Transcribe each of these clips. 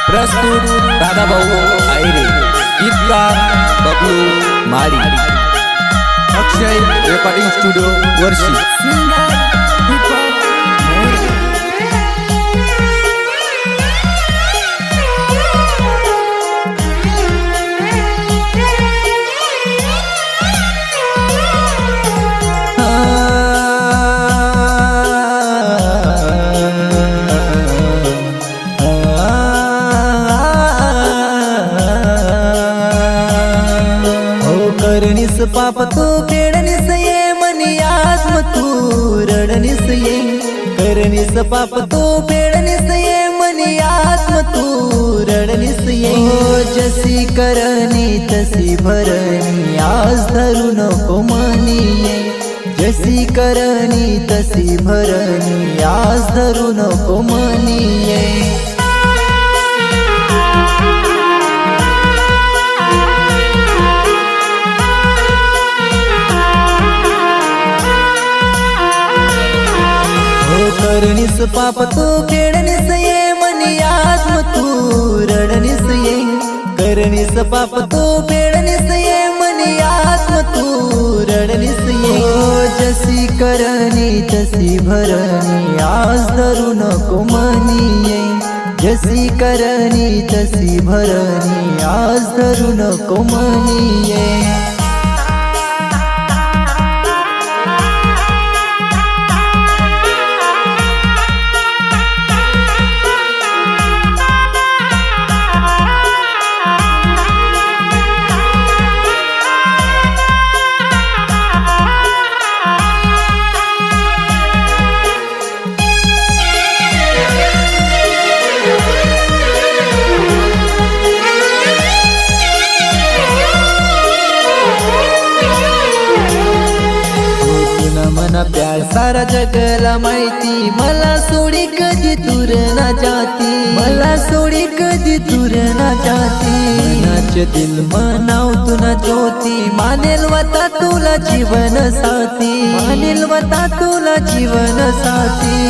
प्रस्तुत दादाभाऊ आयरे, गीतकार बबलू मारी, अक्षय recording studio वर्षी। करनिस पाप तू खेळनिस ये मनी आत्म तू रडनिस ये करनिस पाप तू खेळनिस ये मनी आत्म तू रडनिस ये जसी करनी तसी भरणी आज धरू नको मनी ये जसी करनी तसी भरणी आज धरू नको मनी ये करनिस पाप तू खेळनिस ये मनी आत्म तू रडनिस ये करनिस पाप तू खेळनिस ये मनी आत्म तू रडनिस ये जसी करनी तसी भरणी आज धरू नको मनी ये जसी करनी तसी भरणी आज धरू नको मनी ये मना प्यार सारा जगला माहिती मला सोडी कधी दूर ना जाती मला सोडी कधी दूर ना जाती मनाच दिल मनाव तुना ज्योती मानेल वता तुला जीवन साथी मानेल वता तुला जीवन साथी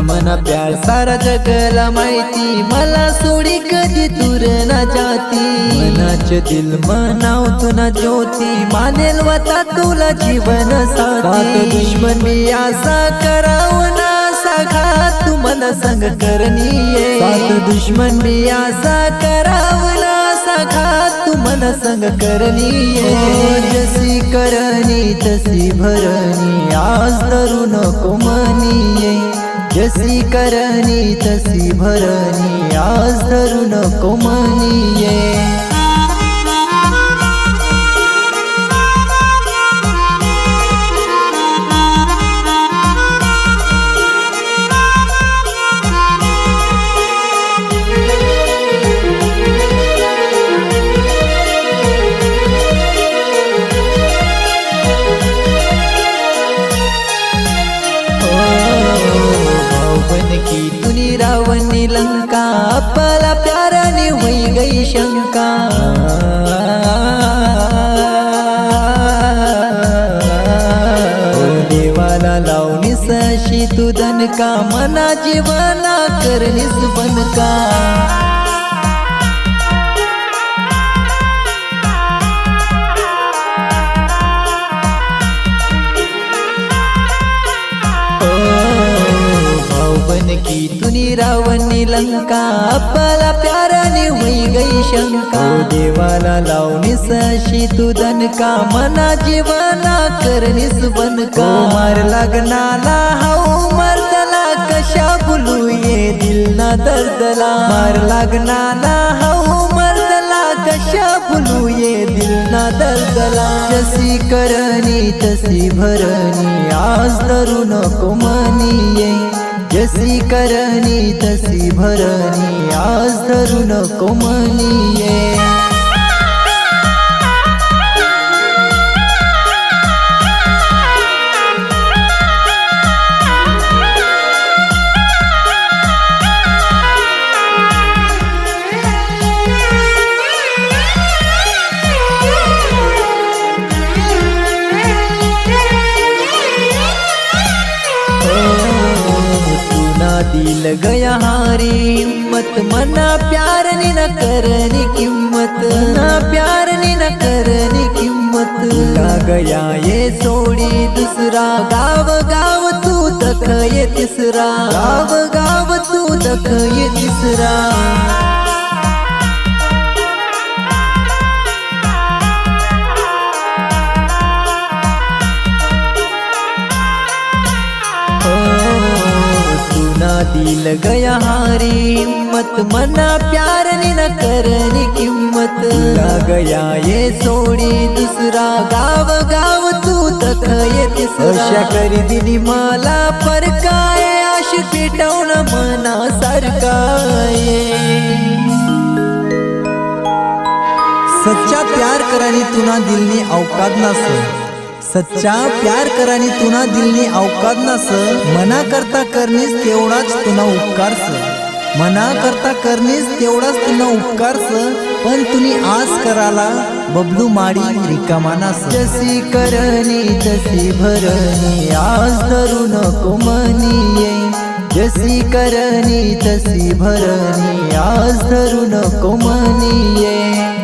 मना प्यार सारा जगला माहिती मला सोडी कधी दूर ना जाती मनाच दिल मनाव तुना ज्योती मानेल वता तुला जीवन साथी दुश्मन मी आसा कराव ना साघात तू मला संग करनीये साथ दुश्मन मी आसा कराव ना साघात तू मला संग करनीये जसी करनी तसी भरणी आज धरू नको मनीये जसी करनी तसी भरणी आज धरू नको मनी ये रावणी लंका अपला प्याराने होई गई शंका देवाला लावणीस अशी तू दनका मना जीवना करनीस बनका की तुनी रावणी लंका अपला प्याराने होई गई शंका देवाला लावणीस अशी तू दनका मना जीवना करनीस बनका मार लग्नाला हाऊ मर्दला कशा बोलू ये दिल ना दर्दला मार लग्नाला हाऊ मर्दला कशा बोलू ये दिल ना दर्दला जसी करनी तसी भरणी आज धरू नको मनी ये जसी करनी तसी भरणी आज धरू नको मनी ये दिल गया हारी हिम्मत मना प्यार नी न करनी किंमत ना प्यार नी न करनी किंमत का गया ये सोडी दुसरा गाव गाव तू दख ये तिसरा गाव गाव तू दख ये तिसरा दिल गया हारी हिम्मत मना प्यार नी न करनी किंमत का गया ये सोडी दुसरा गाव गाव तू दख ये तिसरा अशा करी दिली मला पर काय आश पेटवून मना सारखाय सच्चा प्यार करानी तुना दिलनी औकात नस सच्चा प्यार करानी तुना दिलनी औकात नस मना करता करनीस तेवढाच तुना उपकारस मना करता करनीस तेवढाच तुना उपकारस पण तुनी आस कराला बबलू माडी रिकामा नस जशी करनी तशी भरणी आस धरू नको मनी जशी करनी तशी भरणी आस धरू नको मनी